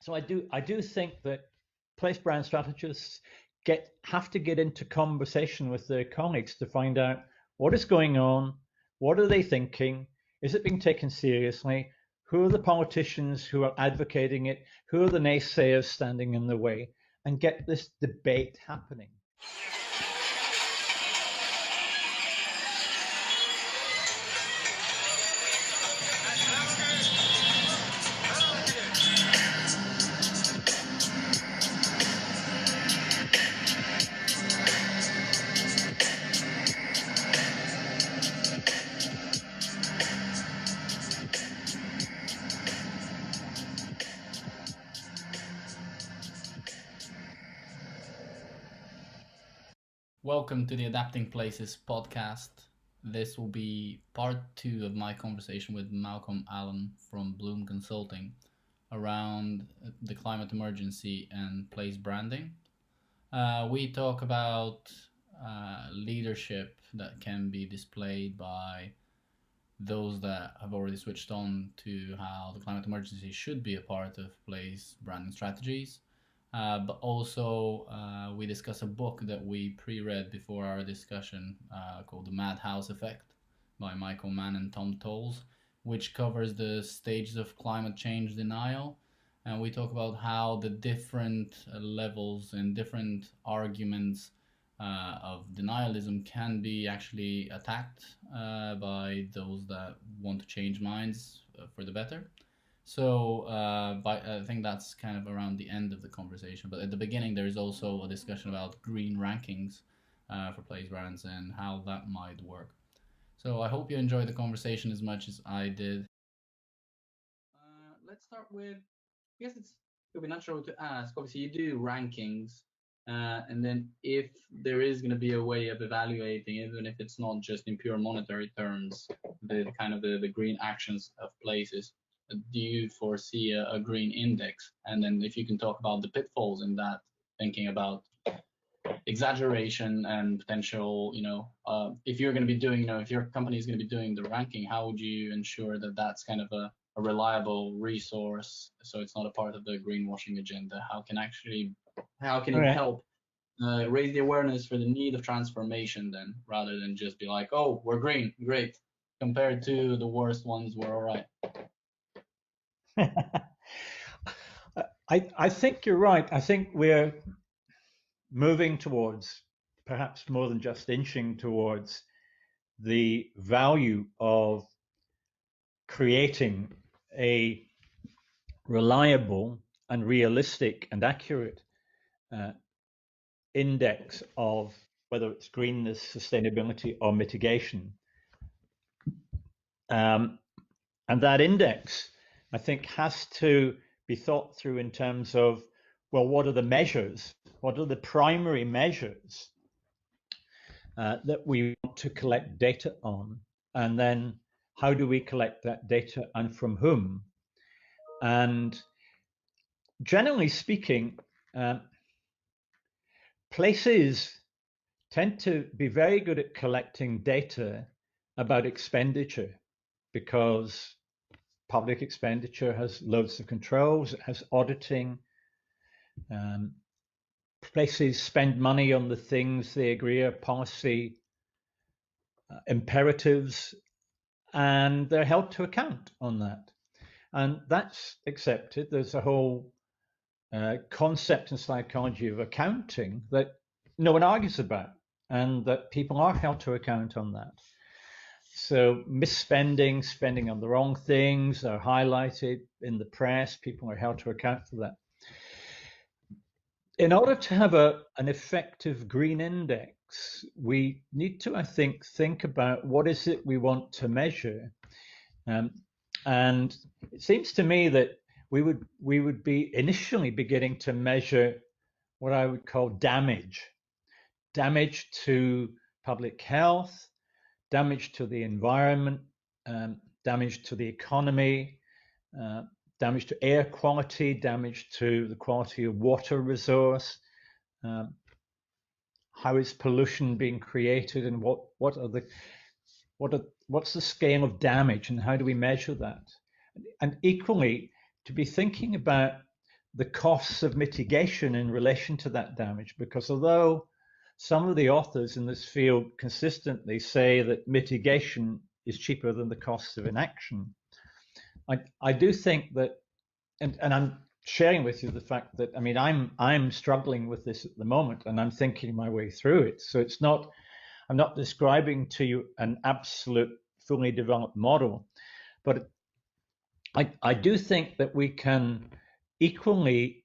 So I do think that place brand strategists have to get into conversation with their colleagues to find out what is going on, what are they thinking, is it being taken seriously, who are the politicians who are advocating it, who are the naysayers standing in the way, and get this debate happening. Welcome to the Adapting Places podcast. This will be part 2 of my conversation with Malcolm Allen from Bloom Consulting around the climate emergency and place branding. We talk about leadership that can be displayed by those that have already switched on to how the climate emergency should be a part of place branding strategies. But also, we discuss a book that we pre-read before our discussion called The Madhouse Effect by Michael Mann and Tom Tolles, which covers the stages of climate change denial. And we talk about how the different levels and different arguments of denialism can be actually attacked by those that want to change minds for the better. So I think that's kind of around the end of the conversation. But at the beginning, there is also a discussion about green rankings for place brands and how that might work. So I hope you enjoyed the conversation as much as I did. Let's start with, I guess it'll be natural to ask. Obviously, you do rankings, and then if there is going to be a way of evaluating, even if it's not just in pure monetary terms, the kind of the green actions of places. Do you foresee a green index? And then if you can talk about the pitfalls in that, thinking about exaggeration and potential, if you're going to be doing, if your company is going to be doing the ranking, how would you ensure that that's kind of a reliable resource so it's not a part of the greenwashing agenda? How can it Right. help raise the awareness for the need of transformation then, rather than just be like, oh, we're green, great, compared to the worst ones, we're all right. I think you're right. I think we're moving towards, perhaps more than just inching towards, the value of creating a reliable and realistic and accurate uh, index of whether it's greenness, sustainability, or mitigation. And that index, I think, has to be thought through in terms of, well, what are the measures? What are the primary measures that we want to collect data on? And then how do we collect that data and from whom? And generally speaking, places tend to be very good at collecting data about expenditure because public expenditure has loads of controls, it has auditing. Um, Places spend money on the things they agree are policy imperatives, and they're held to account on that. And that's accepted. There's a whole concept in psychology of accounting that no one argues about, and that people are held to account on that. So misspending, spending on the wrong things are highlighted in the press. People are held to account for that. In order to have an effective green index, we need to, I think about what is it we want to measure. Um, and it seems to me that we would be initially beginning to measure what I would call damage to public health, damage to the environment, damage to the economy, uh, damage to air quality, damage to the quality of water resource. Um, how is pollution being created, and what's the scale of damage, and how do we measure that? And equally, to be thinking about the costs of mitigation in relation to that damage, because although some of the authors in this field consistently say that mitigation is cheaper than the costs of inaction, I do think that, and I'm sharing with you the fact that, I mean, I'm struggling with this at the moment, and I'm thinking my way through it. So it's not, I'm not describing to you an absolute fully developed model, but I do think that we can equally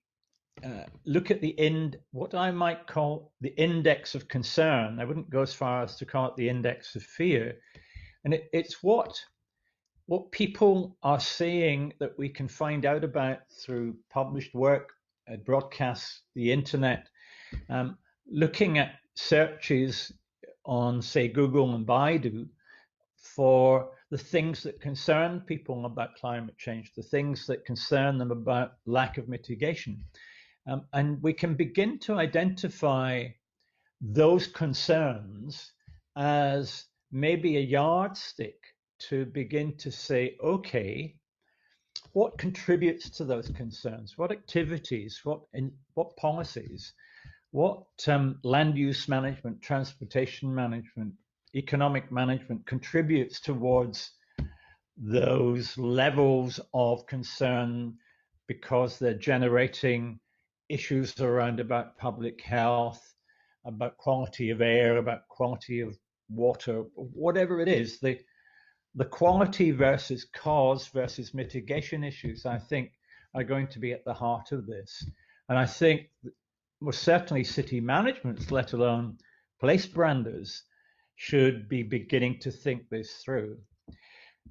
look at what I might call the index of concern. I wouldn't go as far as to call it the index of fear. And it's what people are saying that we can find out about through published work, broadcasts, the internet, looking at searches on, say, Google and Baidu for the things that concern people about climate change, the things that concern them about lack of mitigation. And we can begin to identify those concerns as maybe a yardstick to begin to say, okay, what contributes to those concerns? What activities, what policies, what land use management, transportation management, economic management contributes towards those levels of concern, because they're generating issues around about public health, about quality of air, about quality of water, whatever it is. The quality versus cause versus mitigation issues, I think, are going to be at the heart of this. And I think, well, certainly city managements, let alone place branders, should be beginning to think this through.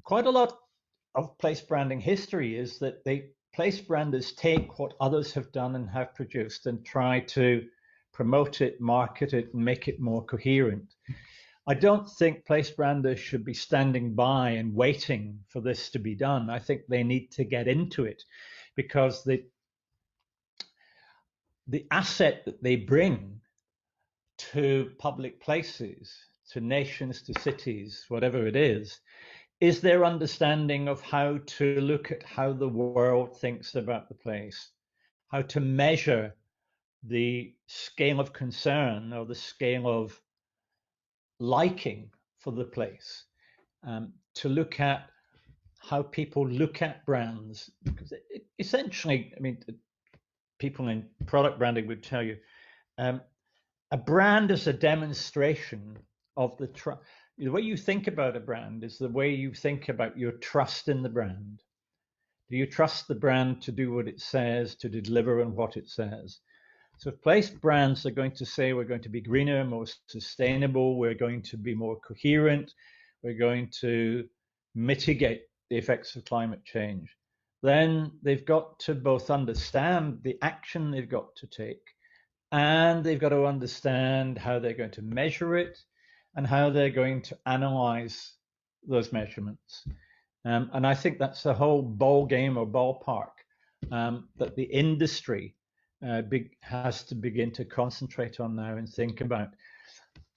Quite a lot of place branding history is that place branders take what others have done and have produced and try to promote it, market it, and make it more coherent. I don't think place branders should be standing by and waiting for this to be done. I think they need to get into it, because the asset that they bring to public places, to nations, to cities, whatever it is their understanding of how to look at how the world thinks about the place, how to measure the scale of concern or the scale of liking for the place, to look at how people look at brands. Because essentially, I mean, people in product branding would tell you, a brand is a demonstration of the way you think about a brand is the way you think about your trust in the brand. Do you trust the brand to do what it says, to deliver on what it says? So if place brands are going to say we're going to be greener, more sustainable, we're going to be more coherent, we're going to mitigate the effects of climate change, then they've got to both understand the action they've got to take, and they've got to understand how they're going to measure it and how they're going to analyze those measurements. And I think that's the whole ball game or ballpark that the industry has to begin to concentrate on now and think about.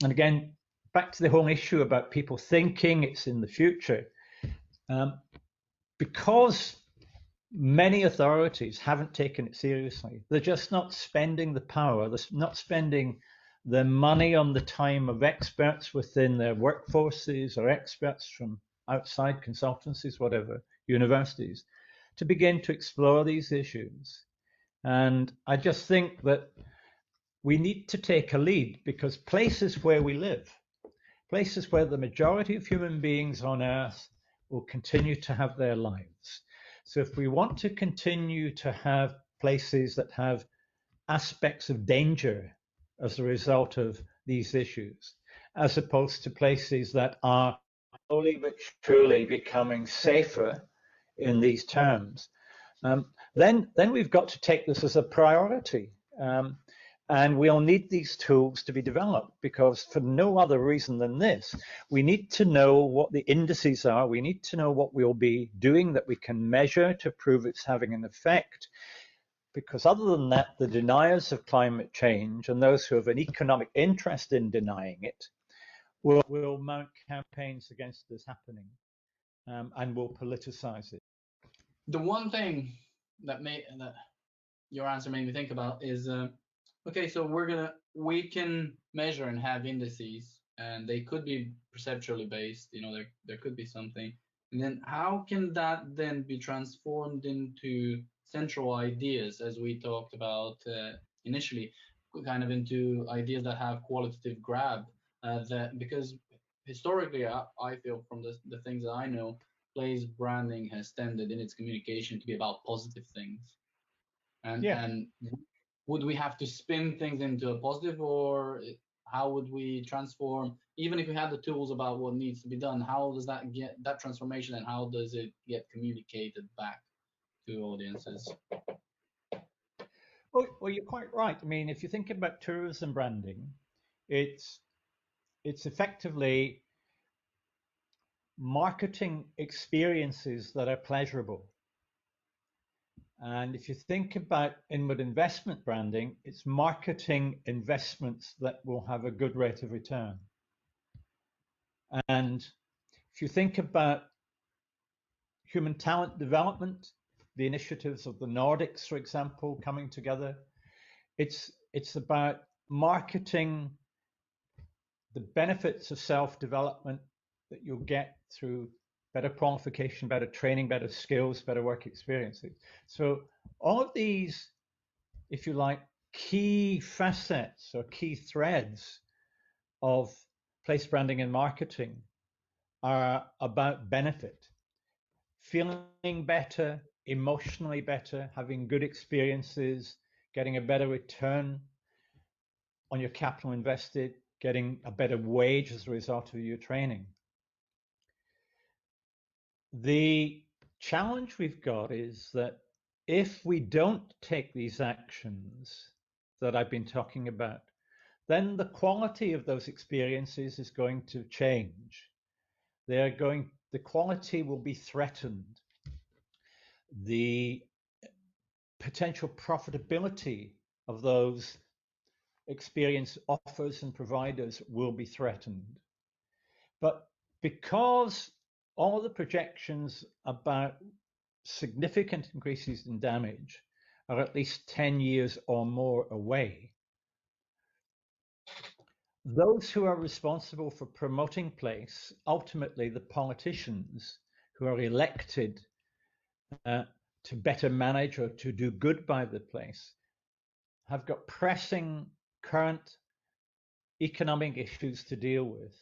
And again, back to the whole issue about people thinking it's in the future, because many authorities haven't taken it seriously. They're just not spending the power, they're not spending the money on the time of experts within their workforces or experts from outside consultancies, whatever, universities, to begin to explore these issues. And I just think that we need to take a lead, because places where we live, places where the majority of human beings on Earth will continue to have their lives. So if we want to continue to have places that have aspects of danger as a result of these issues, as opposed to places that are slowly but surely becoming safer in these terms, then we've got to take this as a priority. And we'll need these tools to be developed, because for no other reason than this, we need to know what the indices are. We need to know what we'll be doing that we can measure to prove it's having an effect. Because other than that, the deniers of climate change and those who have an economic interest in denying it will mount campaigns against this happening, and will politicize it. The one thing that your answer made me think about is okay. So we can measure and have indices, and they could be perceptually based. There could be something, and then how can that then be transformed into central ideas, as we talked about initially, kind of into ideas that have qualitative grab. That because historically, I feel from the things that I know, Play's branding has tended in its communication to be about positive things Yeah. and would we have to spin things into a positive, or how would we transform, even if we had the tools about what needs to be done, how does that get that transformation, and how does it get communicated back to audiences? Well, you're quite right. I mean, if you think about tourism branding, it's it's effectively marketing experiences that are pleasurable. And if you think about inward investment branding, it's marketing investments that will have a good rate of return. And if you think about human talent development, the initiatives of the Nordics, for example, coming together, it's about marketing the benefits of self-development that you'll get through better qualification, better training, better skills, better work experiences. So all of these, if you like, key facets or key threads of place branding and marketing are about benefit, feeling better, emotionally better, having good experiences, getting a better return on your capital invested, getting a better wage as a result of your training. The challenge we've got is that if we don't take these actions that I've been talking about, then the quality of those experiences is going to change. The quality will be threatened. The potential profitability of those experience offers and providers will be threatened. But because all the projections about significant increases in damage are at least 10 years or more away, those who are responsible for promoting place, ultimately the politicians who are elected to better manage or to do good by the place, have got pressing current economic issues to deal with.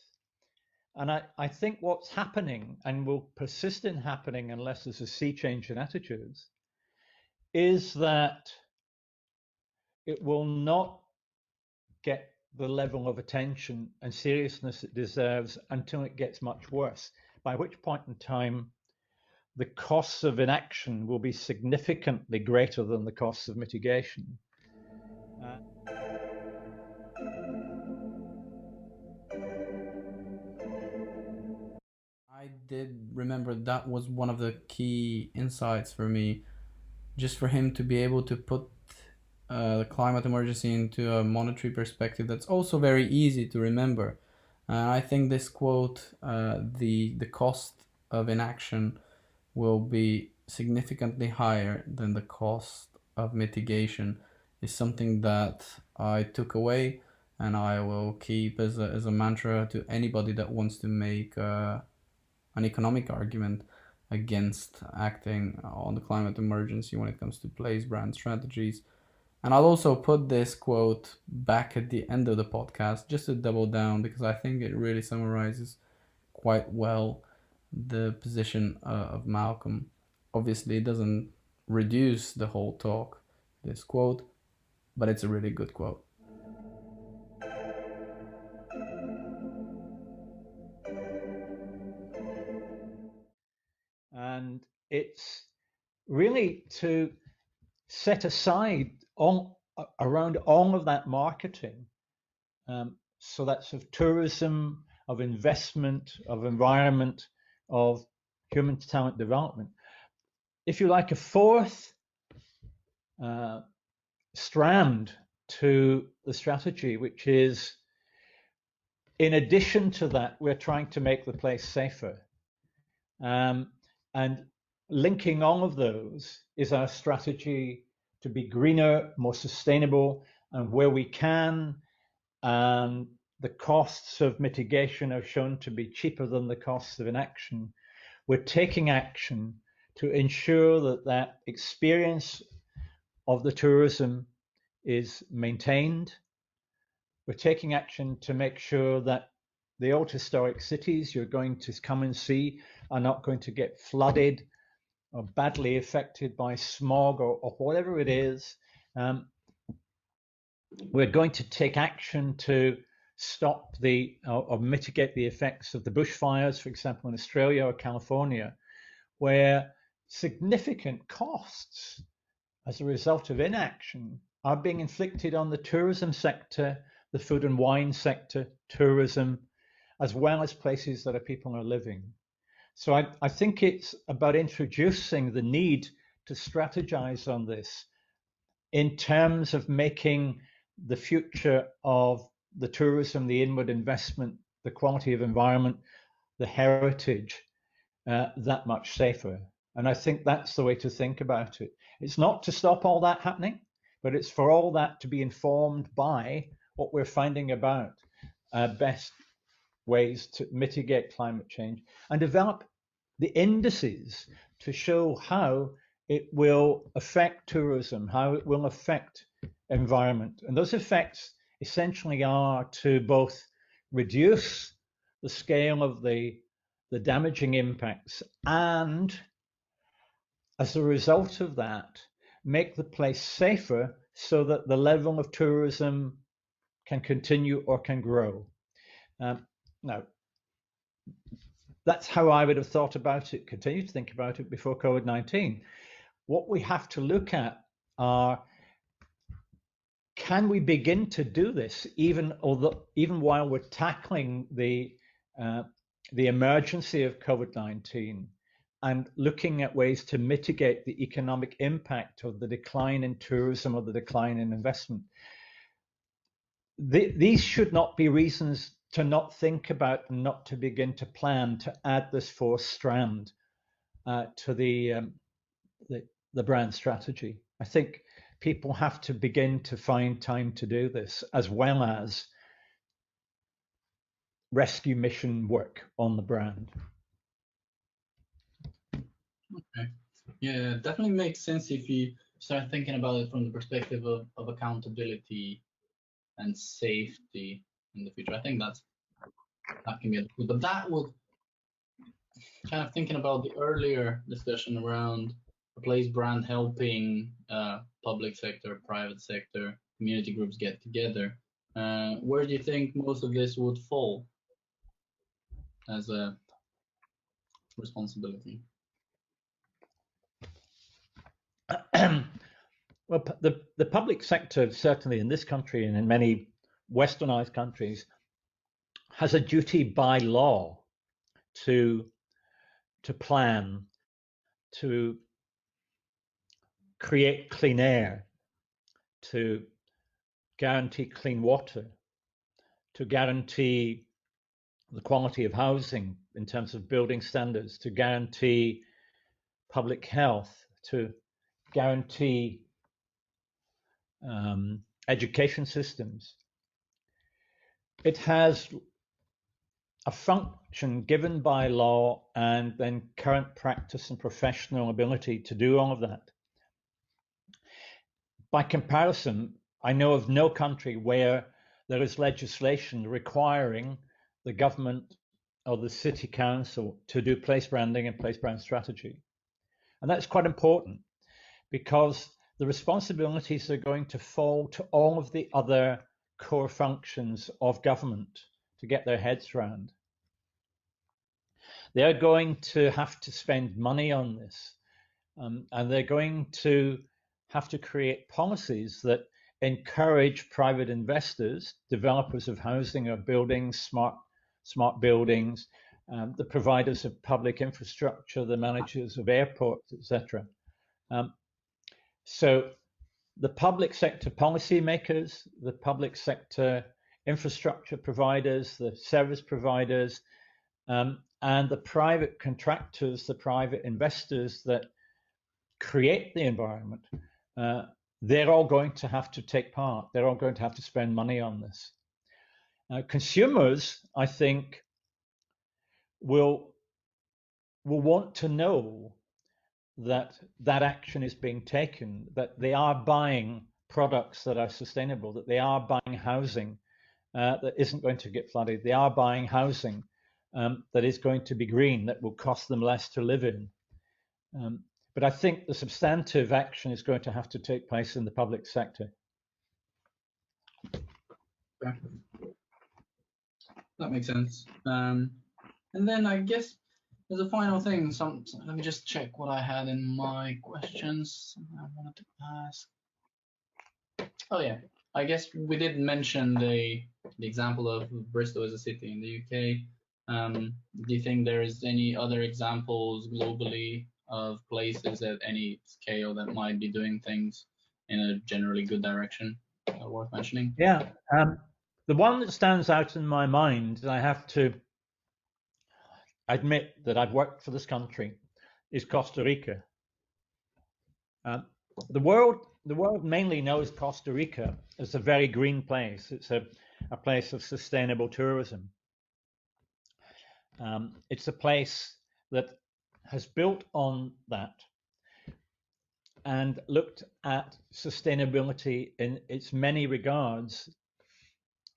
And I think what's happening, and will persist in happening unless there's a sea change in attitudes, is that it will not get the level of attention and seriousness it deserves until it gets much worse, by which point in time the costs of inaction will be significantly greater than the costs of mitigation. Uh, I did remember that was one of the key insights for me, just for him to be able to put the climate emergency into a monetary perspective that's also very easy to remember. I think this quote, the cost of inaction will be significantly higher than the cost of mitigation, is something that I took away and I will keep as a mantra to anybody that wants to make an economic argument against acting on the climate emergency when it comes to place brand strategies. And I'll also put this quote back at the end of the podcast just to double down, because I think it really summarizes quite well the position of Malcolm. Obviously, it doesn't reduce the whole talk, this quote, but it's a really good quote. and it's really to set aside all around all of that marketing. So that's of tourism, of investment, of environment, of human talent development. If you like, a fourth uh, strand to the strategy, which is in addition to that, we're trying to make the place safer. And linking all of those is our strategy to be greener, more sustainable, and where we can, and the costs of mitigation are shown to be cheaper than the costs of inaction, we're taking action to ensure that that experience of the tourism is maintained. We're taking action to make sure that the old historic cities you're going to come and see are not going to get flooded or badly affected by smog or whatever it is. We're going to take action to stop or mitigate the effects of the bushfires, for example, in Australia or California, where significant costs as a result of inaction are being inflicted on the tourism sector, the food and wine sector, tourism, as well as places that people are living. So I think it's about introducing the need to strategize on this in terms of making the future of the tourism, the inward investment, the quality of environment, the heritage, that much safer. And I think that's the way to think about it. It's not to stop all that happening, but it's for all that to be informed by what we're finding about best ways to mitigate climate change and develop the indices to show how it will affect tourism, how it will affect environment. And those effects essentially are to both reduce the scale of the damaging impacts and, as a result of that, make the place safer so that the level of tourism can continue or can grow. Now, that's how I would have thought about it, continue to think about it before COVID-19. What we have to look at are, can we begin to do this even while we're tackling the emergency of COVID-19 and looking at ways to mitigate the economic impact of the decline in tourism or the decline in investment? These should not be reasons to not think about and not to begin to plan to add this fourth strand to the brand strategy. I think people have to begin to find time to do this, as well as rescue mission work on the brand. Okay. Yeah, definitely makes sense if you start thinking about it from the perspective of accountability and safety in the future. I think that can be good. But that would kind of thinking about the earlier discussion around a place brand helping public sector, private sector, community groups get together. Where do you think most of this would fall as a responsibility? Well, the public sector, certainly in this country and in many westernized countries, has a duty by law to plan, to create clean air, to guarantee clean water, to guarantee the quality of housing in terms of building standards, to guarantee public health, to guarantee education systems. It has a function given by law and then current practice and professional ability to do all of that. By comparison, I know of no country where there is legislation requiring the government or the city council to do place branding and place brand strategy. And that's quite important because the responsibilities are going to fall to all of the other core functions of government to get their heads around. They're going to have to spend money on this, and they're going to have to create policies that encourage private investors, developers of housing or buildings, smart buildings, the providers of public infrastructure, the managers of airports, etc. So the public sector policymakers, the public sector infrastructure providers, the service providers, and the private contractors, the private investors that create the environment, they're all going to have to take part. They're all going to have to spend money on this. Consumers, I think, will want to know that that action is being taken, that they are buying products that are sustainable, that they are buying housing that isn't going to get flooded, they are buying housing that is going to be green, that will cost them less to live in. But I think the substantive action is going to have to take place in the public sector. That makes sense. And then I guess as a final thing, let me just check what I had in my questions I wanted to ask. Oh yeah, I guess we did mention the example of Bristol as a city in the UK. Do you think there is any other examples globally of places at any scale that might be doing things in a generally good direction worth mentioning? Yeah, the one that stands out in my mind, and I have to admit that I've worked for this country, is Costa Rica. The world mainly knows Costa Rica as a very green place. It's a place of sustainable tourism. It's a place that has built on that and looked at sustainability in its many regards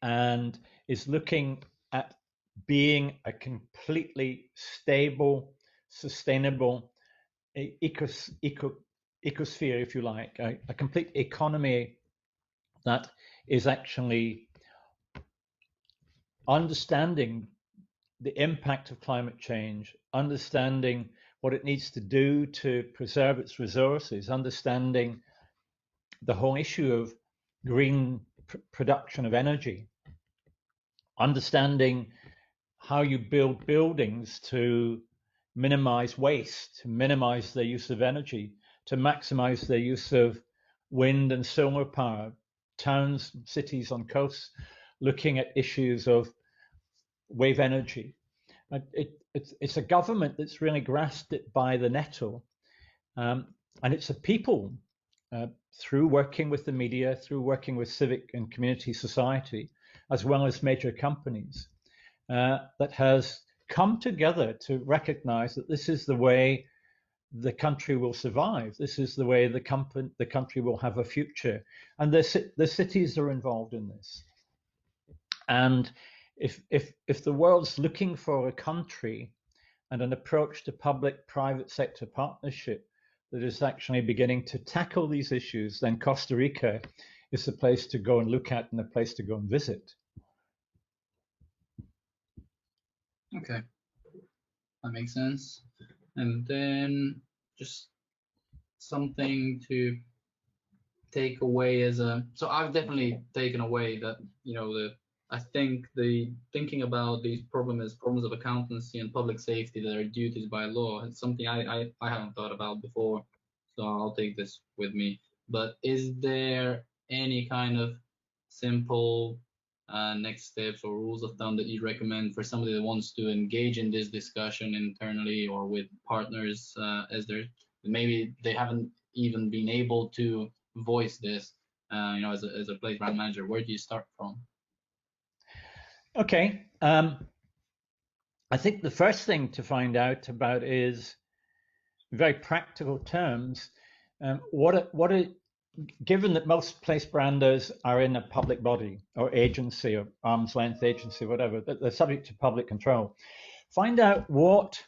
and is looking at being a completely stable, sustainable ecosphere, if you like, a complete economy that is actually understanding the impact of climate change, understanding what it needs to do to preserve its resources, understanding the whole issue of green production of energy, understanding how you build buildings to minimize waste, to minimize their use of energy, to maximize their use of wind and solar power, towns, cities on coasts, looking at issues of wave energy. It's a government that's really grasped it by the nettle, and it's a people through working with the media, through working with civic and community society, as well as major companies, that has come together to recognize that this is the way the country will survive. This is the way the country will have a future, and the cities are involved in this. And if the world's looking for a country and an approach to public-private sector partnership that is actually beginning to tackle these issues, then Costa Rica is the place to go and look at and a place to go and visit. Okay, that makes sense. And then just something to take away as a, so I've definitely taken away that, I think the thinking about these problems of accountancy and public safety that are duties by law, it's something I haven't thought about before, so I'll take this with me. But is there any kind of simple next steps or rules of thumb that you recommend for somebody that wants to engage in this discussion internally or with partners, as maybe they haven't even been able to voice this, as a playground manager? Where do you start from? Okay. I think the first thing to find out about is, in very practical terms, given that most place branders are in a public body or agency or arm's length agency, whatever, they're subject to public control. Find out what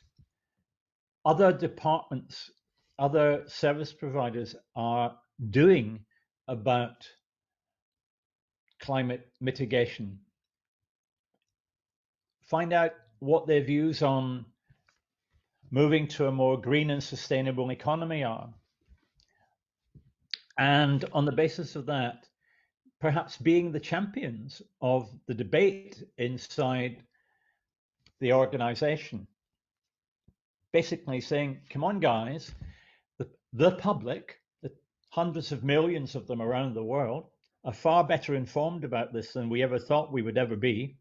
other departments, other service providers are doing about climate mitigation. Find out what their views on moving to a more green and sustainable economy are. And on the basis of that, perhaps being the champions of the debate inside the organization. Basically saying, come on, guys, the public, the hundreds of millions of them around the world, are far better informed about this than we ever thought we would ever be.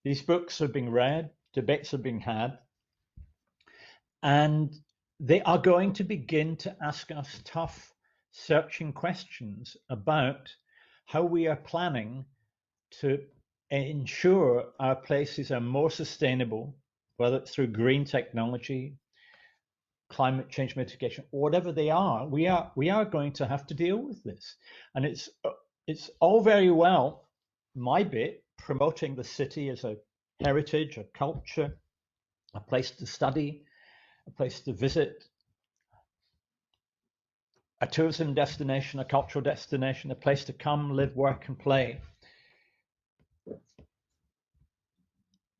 These books are being read, debates are being had, and they are going to begin to ask us tough searching questions about how we are planning to ensure our places are more sustainable, whether it's through green technology, climate change mitigation, whatever they are, we are going to have to deal with this. And it's all very well, my bit, promoting the city as a heritage, a culture, a place to study, a place to visit, a tourism destination, a cultural destination, a place to come, live, work, and play.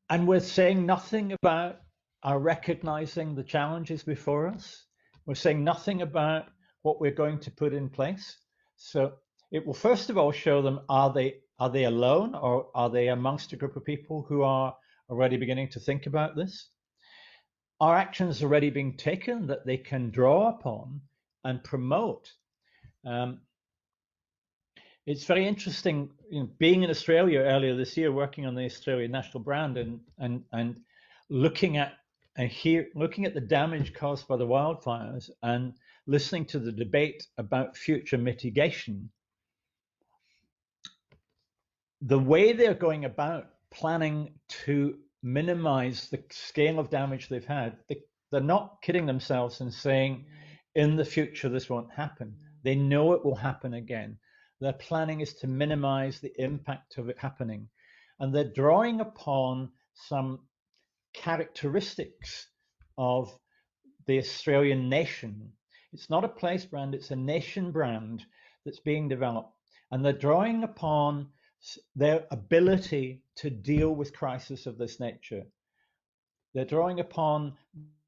And we're saying nothing about our recognizing the challenges before us. We're saying nothing about what we're going to put in place. So it will first of all show them, are they alone, or are they amongst a group of people who are already beginning to think about this? Are actions already being taken that they can draw upon and promote? It's very interesting, being in Australia earlier this year, working on the Australian national brand, and looking at looking at the damage caused by the wildfires and listening to the debate about future mitigation. The way they're going about planning to minimize the scale of damage they've had, they're not kidding themselves and saying, in the future this won't happen. They know it will happen again. Their planning is to minimize the impact of it happening. And they're drawing upon some characteristics of the Australian nation. It's not a place brand, it's a nation brand that's being developed. And they're drawing upon their ability to deal with crises of this nature. They're drawing upon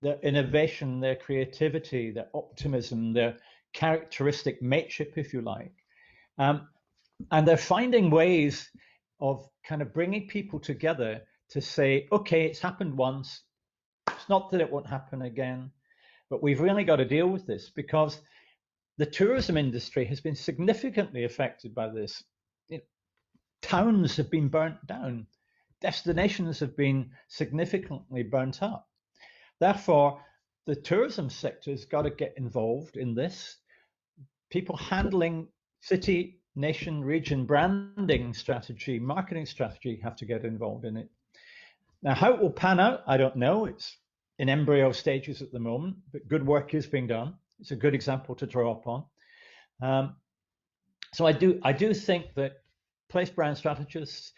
their innovation, their creativity, their optimism, their characteristic mateship, if you like. And they're finding ways of kind of bringing people together to say, okay, it's happened once. It's not that it won't happen again, but we've really got to deal with this, because the tourism industry has been significantly affected by this. Towns have been burnt down. Destinations have been significantly burnt up. Therefore, the tourism sector has got to get involved in this. People handling city, nation, region branding strategy, marketing strategy have to get involved in it. Now, how it will pan out, I don't know. It's in embryo stages at the moment, but good work is being done. It's a good example to draw upon. So I do think that place brand strategists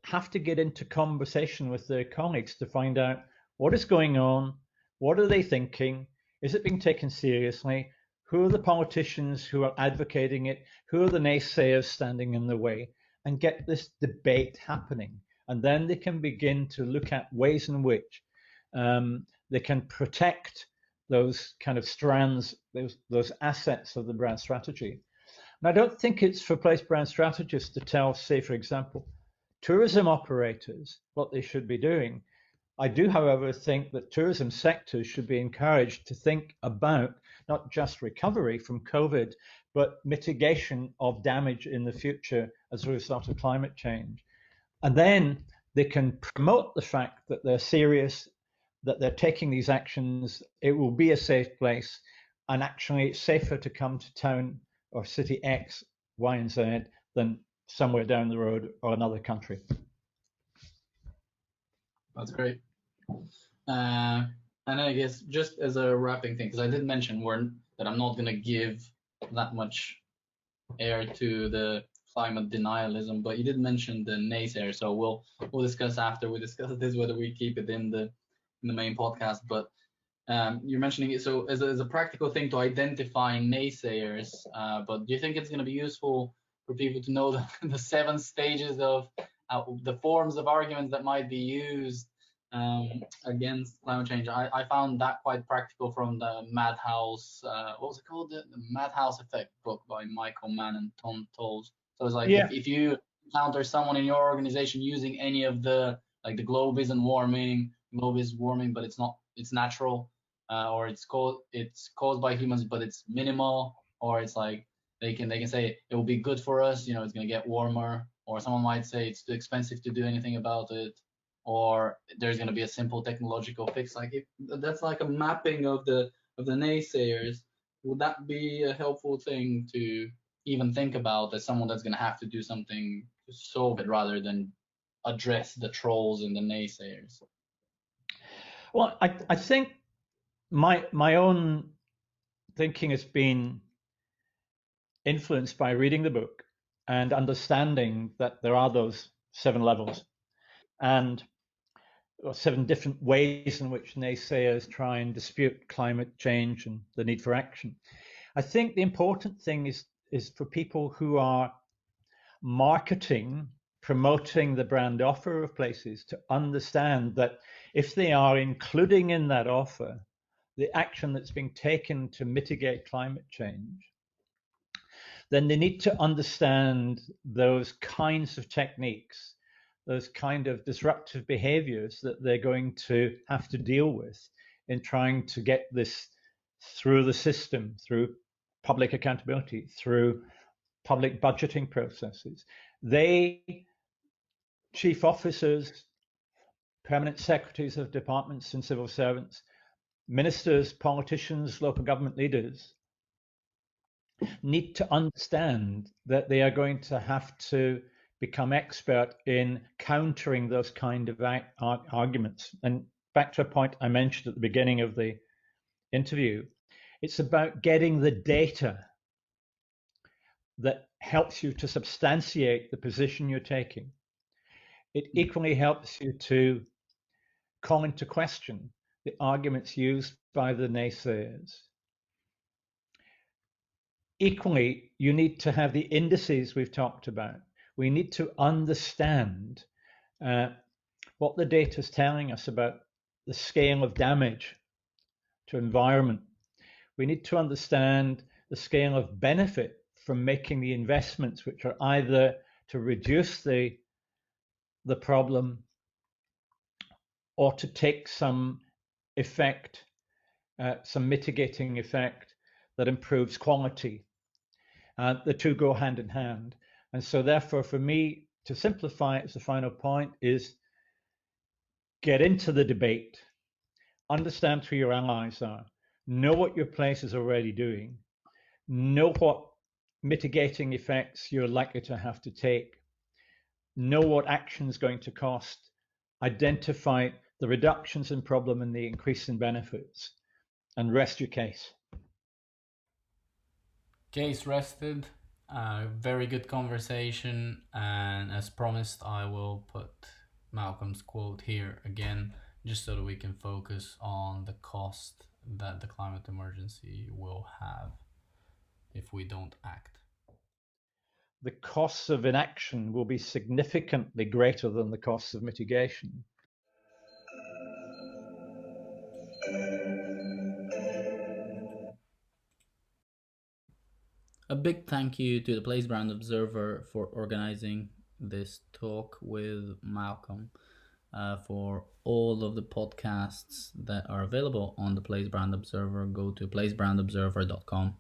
have to get into conversation with their colleagues to find out what is going on, what are they thinking, is it being taken seriously, who are the politicians who are advocating it, who are the naysayers standing in the way, and get this debate happening. And then they can begin to look at ways in which they can protect those kind of strands, those assets of the brand strategy. And I don't think it's for place brand strategists to tell, say, for example, tourism operators what they should be doing. I do, however, think that tourism sectors should be encouraged to think about not just recovery from COVID, but mitigation of damage in the future as a result of climate change. And then they can promote the fact that they're serious, that they're taking these actions, it will be a safe place, and actually it's safer to come to town or city X, Y, and Z than somewhere down the road or another country. That's great. And I guess just as a wrapping thing, because I did mention, Warren, that I'm not going to give that much air to the climate denialism, but you did mention the naysayer, so we'll discuss after we discuss this whether we keep it in the main podcast. But you're mentioning it so as a practical thing to identify naysayers, but do you think it's going to be useful for people to know the 7 stages of the forms of arguments that might be used against climate change? I found that quite practical from the Madhouse, what was it called? The Madhouse Effect book by Michael Mann and Tom Tolles. So it's like, if you encounter someone in your organization using any of the, like, the globe isn't warming, globe is warming, but it's not, it's natural, or it's caused by humans, but it's minimal, or it's like they can say it will be good for us, it's going to get warmer, or someone might say it's too expensive to do anything about it, or there's going to be a simple technological fix. Like, that's like a mapping of the naysayers. would that be a helpful thing to even think about as someone that's going to have to do something to solve it rather than address the trolls and the naysayers? Well, I think my own thinking has been influenced by reading the book and understanding that there are those 7 levels and 7 different ways in which naysayers try and dispute climate change and the need for action. I think the important thing is for people who are marketing, promoting the brand offer of places to understand that if they are including in that offer the action that's being taken to mitigate climate change, then they need to understand those kinds of techniques, those kind of disruptive behaviors that they're going to have to deal with in trying to get this through the system, through public accountability, through public budgeting processes. They, chief officers, permanent secretaries of departments and civil servants, ministers, politicians, local government leaders, need to understand that they are going to have to become expert in countering those kind of arguments. And back to a point I mentioned at the beginning of the interview, it's about getting the data that helps you to substantiate the position you're taking. It equally helps you to call into question the arguments used by the naysayers. Equally, you need to have the indices we've talked about. We need to understand what the data is telling us about the scale of damage to environment. We need to understand the scale of benefit from making the investments, which are either to reduce the problem or to take some effect, some mitigating effect that improves quality. The two go hand in hand. And so therefore, for me, to simplify it as a final point is get into the debate, understand who your allies are, know what your place is already doing, know what mitigating effects you're likely to have to take, know what action is going to cost, identify the reductions in problem and the increase in benefits, and rest your case. Case rested. Very good conversation, and as promised, I will put Malcolm's quote here again, just so that we can focus on the cost that the climate emergency will have if we don't act. The costs of inaction will be significantly greater than the costs of mitigation. A big thank you to the Place Brand Observer for organizing this talk with Malcolm. For all of the podcasts that are available on the Place Brand Observer, go to placebrandobserver.com.